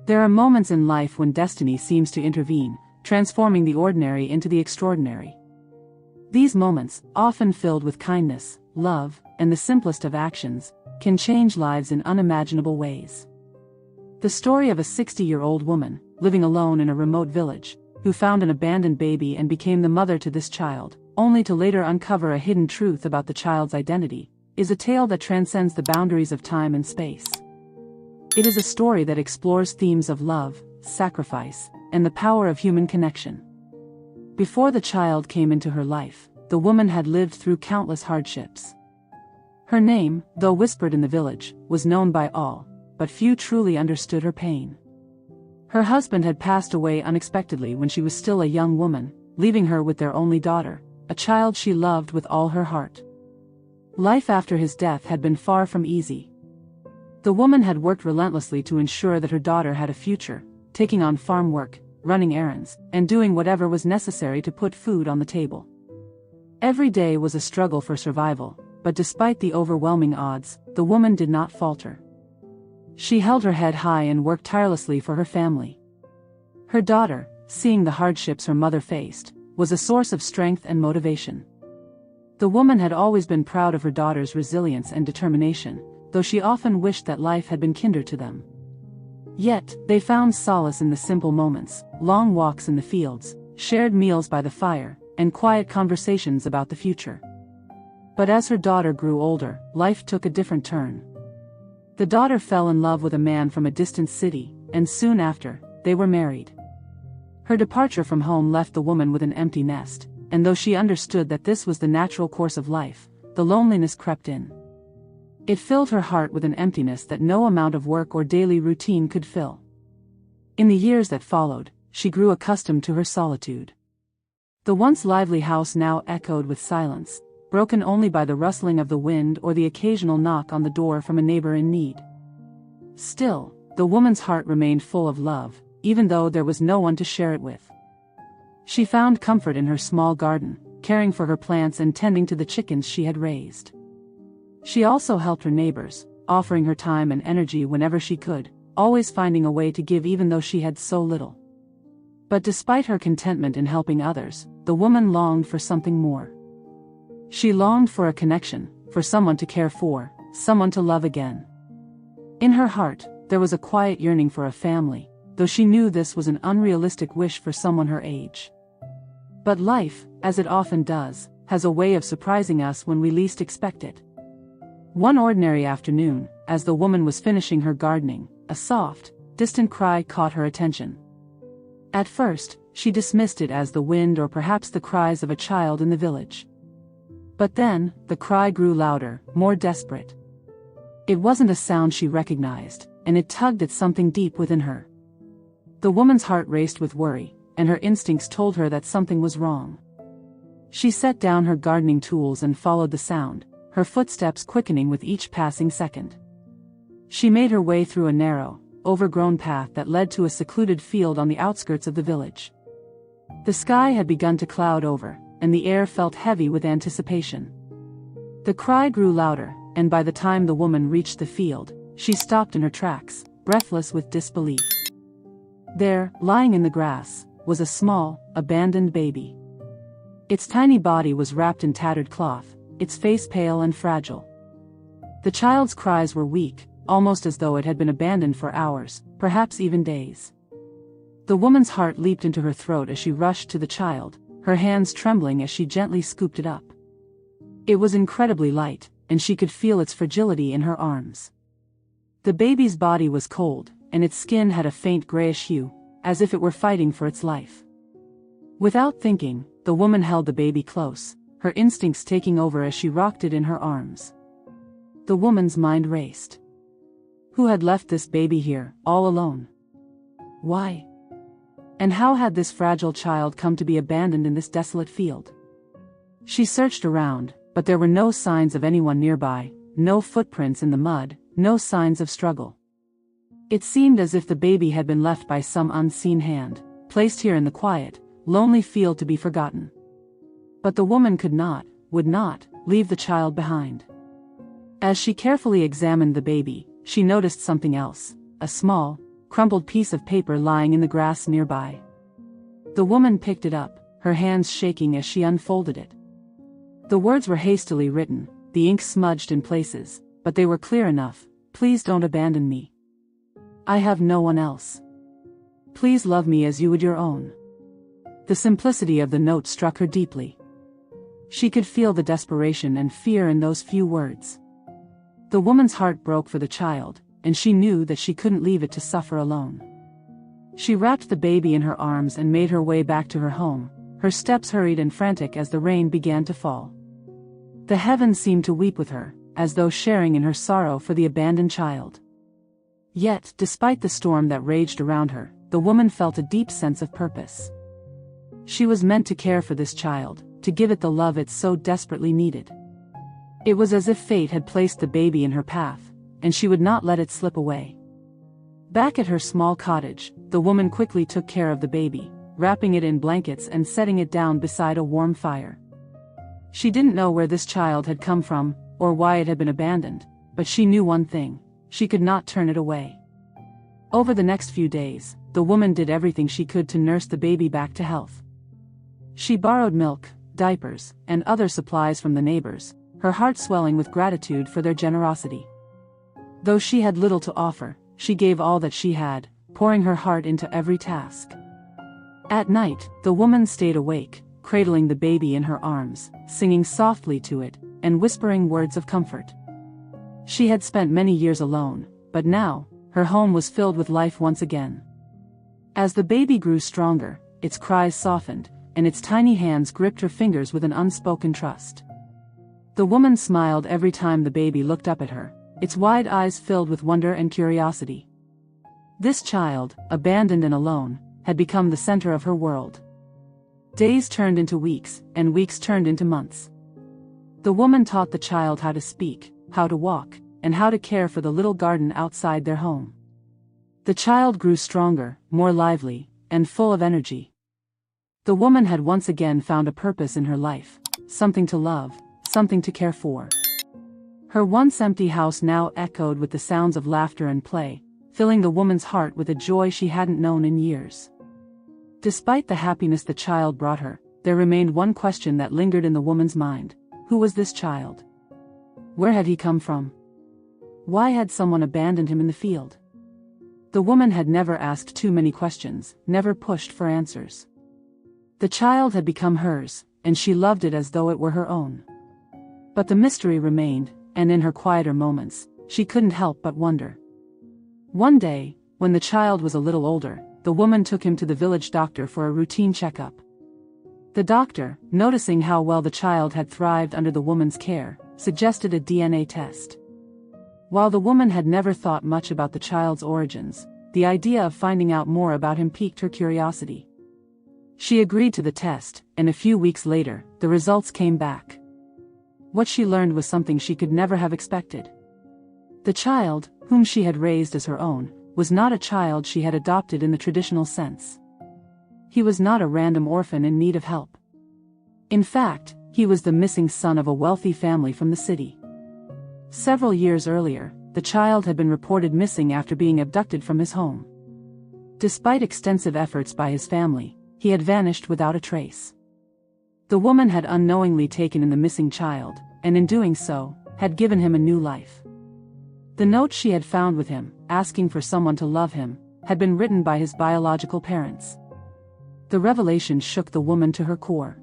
There are moments in life when destiny seems to intervene, transforming the ordinary into the extraordinary. These moments, often filled with kindness, love, and the simplest of actions, can change lives in unimaginable ways. The story of a 60-year-old woman, living alone in a remote village, who found an abandoned baby and became the mother to this child, only to later uncover a hidden truth about the child's identity, is a tale that transcends the boundaries of time and space. It is a story that explores themes of love, sacrifice, and the power of human connection. Before the child came into her life, the woman had lived through countless hardships. Her name, though whispered in the village, was known by all, but few truly understood her pain. Her husband had passed away unexpectedly when she was still a young woman, leaving her with their only daughter, a child she loved with all her heart. Life after his death had been far from easy. The woman had worked relentlessly to ensure that her daughter had a future, taking on farm work, running errands, and doing whatever was necessary to put food on the table. Every day was a struggle for survival, but despite the overwhelming odds, the woman did not falter. She held her head high and worked tirelessly for her family. Her daughter, seeing the hardships her mother faced, was a source of strength and motivation. The woman had always been proud of her daughter's resilience and determination, though she often wished that life had been kinder to them. Yet, they found solace in the simple moments, long walks in the fields, shared meals by the fire, and quiet conversations about the future. But as her daughter grew older, life took a different turn. The daughter fell in love with a man from a distant city, and soon after, they were married. Her departure from home left the woman with an empty nest, and though she understood that this was the natural course of life, the loneliness crept in. It filled her heart with an emptiness that no amount of work or daily routine could fill. In the years that followed, she grew accustomed to her solitude. The once lively house now echoed with silence, broken only by the rustling of the wind or the occasional knock on the door from a neighbor in need. Still, the woman's heart remained full of love, even though there was no one to share it with. She found comfort in her small garden, caring for her plants and tending to the chickens she had raised. She also helped her neighbors, offering her time and energy whenever she could, always finding a way to give even though she had so little. But despite her contentment in helping others, the woman longed for something more. She longed for a connection, for someone to care for, someone to love again. In her heart, there was a quiet yearning for a family, though she knew this was an unrealistic wish for someone her age. But life, as it often does, has a way of surprising us when we least expect it. One ordinary afternoon, as the woman was finishing her gardening, a soft, distant cry caught her attention. At first, she dismissed it as the wind or perhaps the cries of a child in the village. But then, the cry grew louder, more desperate. It wasn't a sound she recognized, and it tugged at something deep within her. The woman's heart raced with worry, and her instincts told her that something was wrong. She set down her gardening tools and followed the sound, her footsteps quickening with each passing second. She made her way through a narrow, overgrown path that led to a secluded field on the outskirts of the village. The sky had begun to cloud over, and the air felt heavy with anticipation. The cry grew louder, and by the time the woman reached the field, she stopped in her tracks, breathless with disbelief. There, lying in the grass, was a small, abandoned baby. Its tiny body was wrapped in tattered cloth, its face pale and fragile. The child's cries were weak, almost as though it had been abandoned for hours, perhaps even days. The woman's heart leaped into her throat as she rushed to the child, her hands trembling as she gently scooped it up. It was incredibly light, and she could feel its fragility in her arms. The baby's body was cold, and its skin had a faint grayish hue, as if it were fighting for its life. Without thinking, the woman held the baby close, her instincts taking over as she rocked it in her arms. The woman's mind raced. Who had left this baby here, all alone? Why? And how had this fragile child come to be abandoned in this desolate field? She searched around, but there were no signs of anyone nearby, no footprints in the mud, no signs of struggle. It seemed as if the baby had been left by some unseen hand, placed here in the quiet, lonely field to be forgotten. But the woman would not, leave the child behind. As she carefully examined the baby, she noticed something else, a small, crumpled piece of paper lying in the grass nearby. The woman picked it up, her hands shaking as she unfolded it. The words were hastily written, the ink smudged in places, but they were clear enough. Please don't abandon me. I have no one else. Please love me as you would your own. The simplicity of the note struck her deeply. She could feel the desperation and fear in those few words. The woman's heart broke for the child, and she knew that she couldn't leave it to suffer alone. She wrapped the baby in her arms and made her way back to her home, her steps hurried and frantic as the rain began to fall. The heavens seemed to weep with her, as though sharing in her sorrow for the abandoned child. Yet, despite the storm that raged around her, the woman felt a deep sense of purpose. She was meant to care for this child, to give it the love it so desperately needed. It was as if fate had placed the baby in her path, and she would not let it slip away. Back at her small cottage, the woman quickly took care of the baby, wrapping it in blankets and setting it down beside a warm fire. She didn't know where this child had come from, or why it had been abandoned, but she knew one thing: she could not turn it away. Over the next few days, the woman did everything she could to nurse the baby back to health. She borrowed milk, diapers, and other supplies from the neighbors, her heart swelling with gratitude for their generosity. Though she had little to offer, she gave all that she had, pouring her heart into every task. At night, the woman stayed awake, cradling the baby in her arms, singing softly to it, and whispering words of comfort. She had spent many years alone, but now, her home was filled with life once again. As the baby grew stronger, its cries softened, and its tiny hands gripped her fingers with an unspoken trust. The woman smiled every time the baby looked up at her, its wide eyes filled with wonder and curiosity. This child, abandoned and alone, had become the center of her world. Days turned into weeks, and weeks turned into months. The woman taught the child how to speak, how to walk, and how to care for the little garden outside their home. The child grew stronger, more lively, and full of energy. The woman had once again found a purpose in her life, something to love, something to care for. Her once empty house now echoed with the sounds of laughter and play, filling the woman's heart with a joy she hadn't known in years. Despite the happiness the child brought her, there remained one question that lingered in the woman's mind: who was this child? Where had he come from? Why had someone abandoned him in the field? The woman had never asked too many questions, never pushed for answers. The child had become hers, and she loved it as though it were her own. But the mystery remained, and in her quieter moments, she couldn't help but wonder. One day, when the child was a little older, the woman took him to the village doctor for a routine checkup. The doctor, noticing how well the child had thrived under the woman's care, suggested a DNA test. While the woman had never thought much about the child's origins, the idea of finding out more about him piqued her curiosity. She agreed to the test, and a few weeks later, the results came back. What she learned was something she could never have expected. The child, whom she had raised as her own, was not a child she had adopted in the traditional sense. He was not a random orphan in need of help. In fact, he was the missing son of a wealthy family from the city. Several years earlier, the child had been reported missing after being abducted from his home. Despite extensive efforts by his family, he had vanished without a trace. The woman had unknowingly taken in the missing child, and in doing so, had given him a new life. The note she had found with him, asking for someone to love him, had been written by his biological parents. The revelation shook the woman to her core.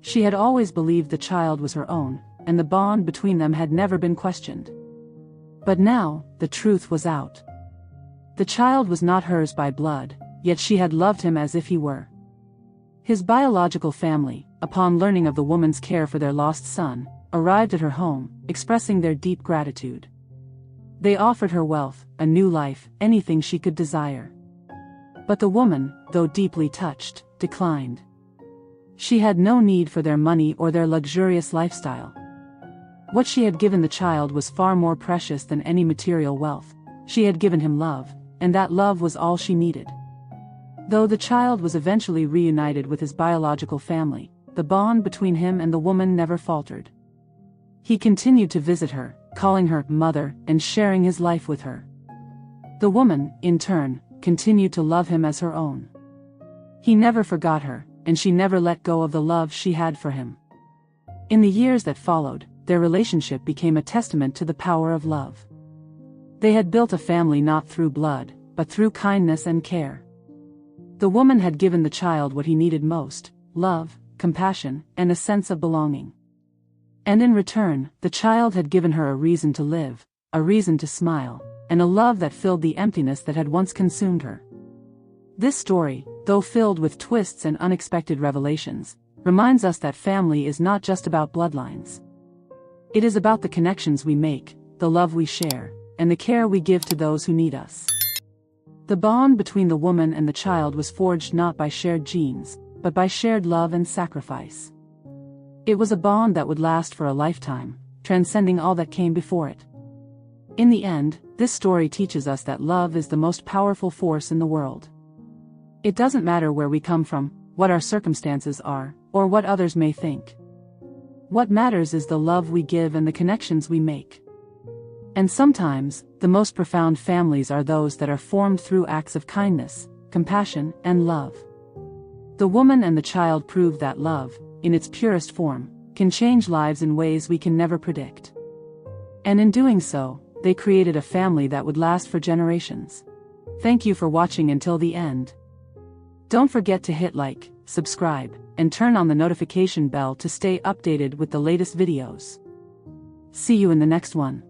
She had always believed the child was her own, and the bond between them had never been questioned. But now, the truth was out. The child was not hers by blood, yet she had loved him as if he were. His biological family, upon learning of the woman's care for their lost son, arrived at her home, expressing their deep gratitude. They offered her wealth, a new life, anything she could desire. But the woman, though deeply touched, declined. She had no need for their money or their luxurious lifestyle. What she had given the child was far more precious than any material wealth. She had given him love, and that love was all she needed. Though the child was eventually reunited with his biological family, the bond between him and the woman never faltered. He continued to visit her, calling her mother and sharing his life with her. The woman, in turn, continued to love him as her own. He never forgot her, and she never let go of the love she had for him. In the years that followed, their relationship became a testament to the power of love. They had built a family not through blood, but through kindness and care. The woman had given the child what he needed most: love, compassion, and a sense of belonging. And in return, the child had given her a reason to live, a reason to smile, and a love that filled the emptiness that had once consumed her. This story, though filled with twists and unexpected revelations, reminds us that family is not just about bloodlines. It is about the connections we make, the love we share, and the care we give to those who need us. The bond between the woman and the child was forged not by shared genes, but by shared love and sacrifice. It was a bond that would last for a lifetime, transcending all that came before it. In the end, this story teaches us that love is the most powerful force in the world. It doesn't matter where we come from, what our circumstances are, or what others may think. What matters is the love we give and the connections we make. And sometimes, the most profound families are those that are formed through acts of kindness, compassion, and love. The woman and the child prove that love, in its purest form, can change lives in ways we can never predict. And in doing so, they created a family that would last for generations. Thank you for watching until the end. Don't forget to hit like, subscribe, and turn on the notification bell to stay updated with the latest videos. See you in the next one.